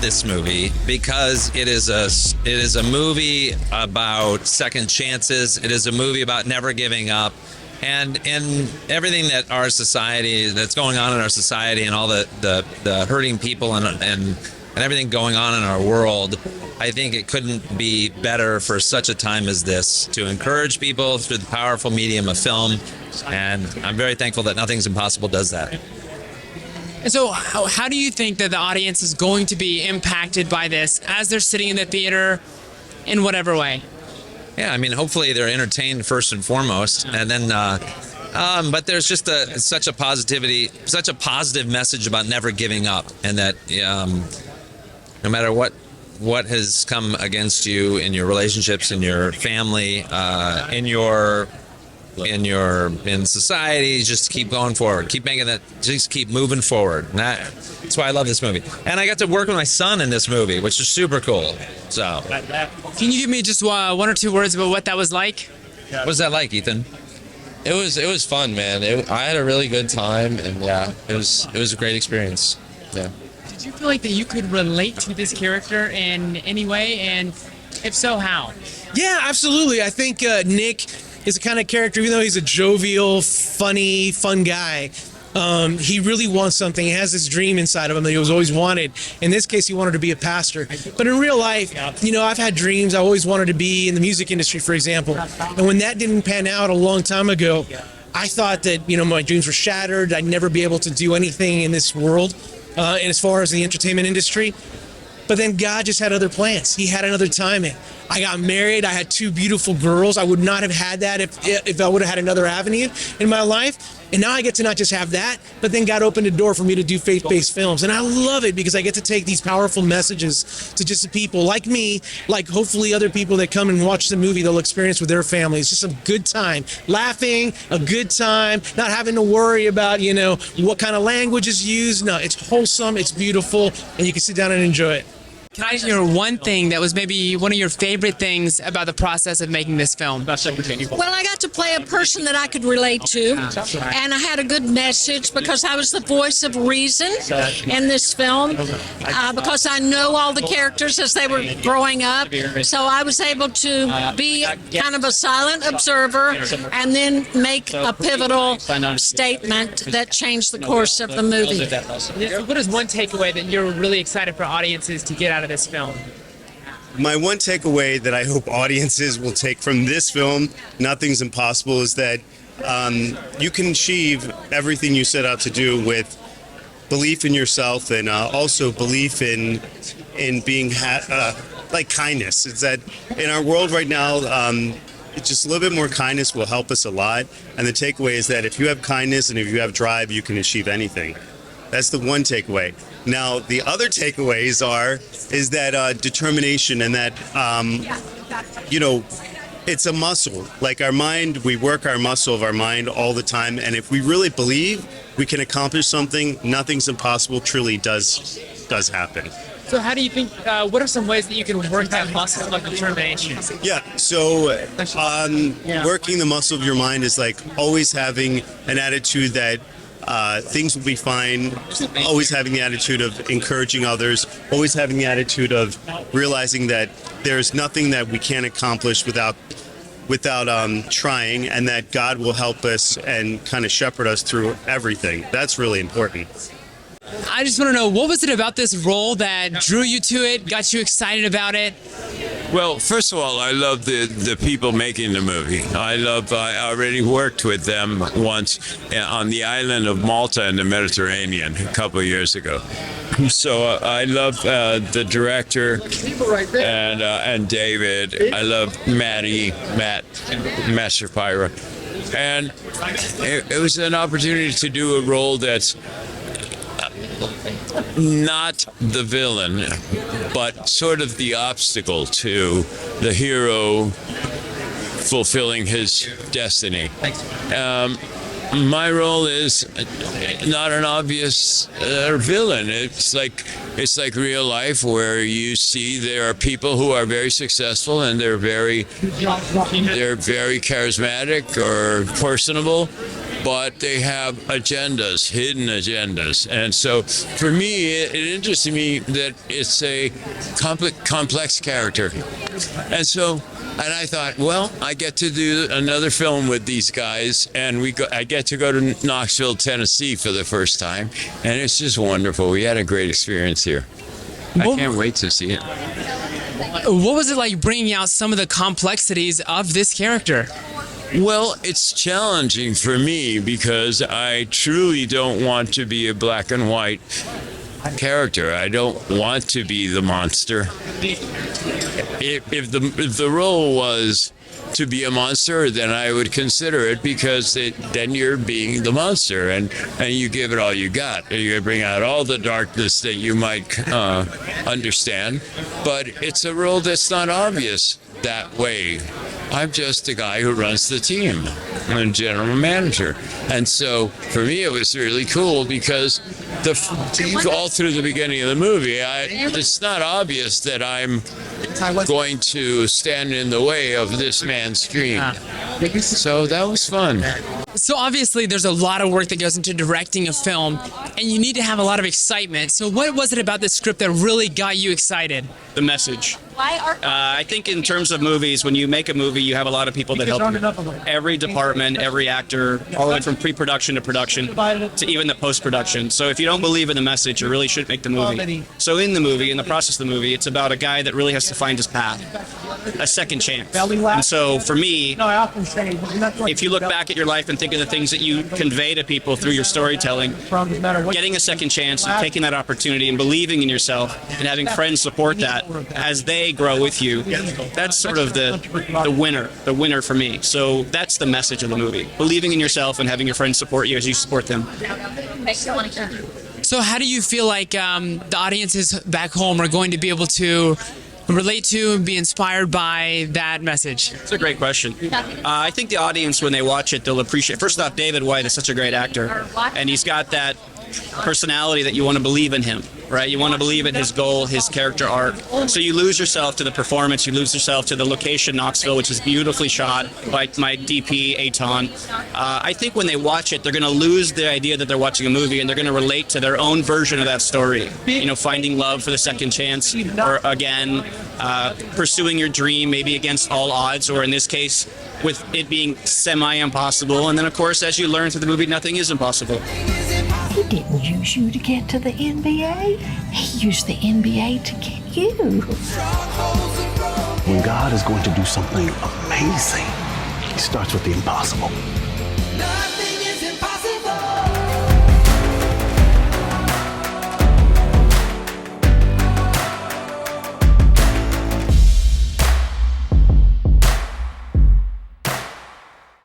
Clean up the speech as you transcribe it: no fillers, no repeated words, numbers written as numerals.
love this movie because it is a movie about second chances. It is a movie about never giving up. And in everything that our society, that's going on in our society, and all the hurting people and everything going on in our world, I think it couldn't be better for such a time as this to encourage people through the powerful medium of film. And I'm very thankful that Nothing's Impossible does that. And so how do you think that the audience is going to be impacted by this as they're sitting in the theater in whatever way? Yeah, I mean, hopefully they're entertained first and foremost, and then but there's just such a positive message about never giving up, and that no matter what has come against you in your relationships, in your family, in society, just keep going forward, keep making that, just keep moving forward. And that's why I love this movie. And I got to work with my son in this movie, which is super cool. So, can you give me just one or two words about what that was like? What was that like, Ethan? It was fun, man. I had a really good time, and yeah, it was a great experience. Yeah. Did you feel like that you could relate to this character in any way, and if so, how? Yeah, absolutely. I think Nick is the kind of character, even though he's a jovial, funny, fun guy, he really wants something. He has this dream inside of him that he was always wanted. In this case, he wanted to be a pastor. But in real life, I've had dreams. I always wanted to be in the music industry, for example. And when that didn't pan out a long time ago, I thought that, my dreams were shattered. I'd never be able to do anything in this world, and as far as the entertainment industry. But then God just had other plans. He had another timing. I got married. I had two beautiful girls. I would not have had that if I would have had another avenue in my life. And now I get to not just have that, but then God opened a door for me to do faith-based films. And I love it because I get to take these powerful messages to just the people like me, like hopefully other people that come and watch the movie, they'll experience with their families. Just a good time, laughing, a good time, not having to worry about, what kind of language is used. No, it's wholesome, it's beautiful, and you can sit down and enjoy it. Can I hear one thing that was maybe one of your favorite things about the process of making this film? Well, I got to play a person that I could relate to, and I had a good message because I was the voice of reason in this film, because I know all the characters as they were growing up, so I was able to be kind of a silent observer and then make a pivotal statement that changed the course of the movie. What is one takeaway that you're really excited for audiences to get out of this film? My one takeaway that I hope audiences will take from this film, Nothing's Impossible, is that you can achieve everything you set out to do with belief in yourself, and also belief in being like kindness. It's that in our world right now, just a little bit more kindness will help us a lot. And the takeaway is that if you have kindness and if you have drive, you can achieve anything. That's the one takeaway. Now, the other takeaways is that determination, and that, it's a muscle. Like our mind, we work our muscle of our mind all the time. And if we really believe we can accomplish something, Nothing's Impossible truly does happen. So how do you think, what are some ways that you can work that muscle of determination? Yeah, so working the muscle of your mind is like always having an attitude that things will be fine, always having the attitude of encouraging others, always having the attitude of realizing that there's nothing that we can't accomplish without trying, and that God will help us and kind of shepherd us through everything. That's really important. I just want to know, what was it about this role that drew you to it, got you excited about it? Well, first of all, I love the people making the movie. I already worked with them once on the island of Malta in the Mediterranean a couple of years ago. So I love the director and David. I love Matt Shapira. And it was an opportunity to do a role that's not the villain, but sort of the obstacle to the hero fulfilling his destiny. My role is not an obvious villain. It's like real life, where you see there are people who are very successful and they're very charismatic or personable, but they have agendas, hidden agendas. And so for me, it interested me that it's a complex character. And so, and I thought, well, I get to do another film with these guys, and I get to go to Knoxville, Tennessee for the first time, and it's just wonderful. We had a great experience here. I can't wait to see it. What was it like bringing out some of the complexities of this character? Well, it's challenging for me because I truly don't want to be a black and white character. I don't want to be the monster. If the role was to be a monster, then I would consider it, because then you're being the monster, and you give it all you got. You bring out all the darkness that you might understand, but it's a role that's not obvious that way. I'm just a guy who runs the team. I'm a general manager. And so for me, it was really cool because all through the beginning of the movie, it's not obvious that I'm going to stand in the way of this man's dream. So that was fun. So obviously there's a lot of work that goes into directing a film, and you need to have a lot of excitement. So what was it about this script that really got you excited? The message. I think in terms of movies, when you make a movie, you have a lot of people that help you. Every department, every actor, all the way from pre-production to production to even the post-production. So if you don't believe in the message, you really shouldn't make the movie. So in the movie, in the process of the movie, it's about a guy that really has to find his path, a second chance. And so for me, if you look back at your life and think of the things that you convey to people through your storytelling, getting a second chance and taking that opportunity and believing in yourself and having friends support that as they grow with you, that's sort of the winner for me. So that's the message of the movie: believing in yourself and having your friends support you as you support them. So how do you feel like the audiences back home are going to be able to relate to and be inspired by that message? It's a great question. I think the audience, when they watch it, they'll appreciate. First off, David White is such a great actor, and he's got that personality that you want to believe in him, right? You want to believe in his goal, his character arc. So you lose yourself to the performance, you lose yourself to the location, Knoxville, which is beautifully shot by my DP, Aton. I think when they watch it, they're going to lose the idea that they're watching a movie, and they're going to relate to their own version of that story. You know, finding love for the second chance, or again, pursuing your dream, maybe against all odds, or in this case, with it being semi-impossible. And then, of course, as you learn through the movie, nothing is impossible. He didn't use you to get to the NBA. He used the NBA to get you. When God is going to do something amazing, He starts with the impossible.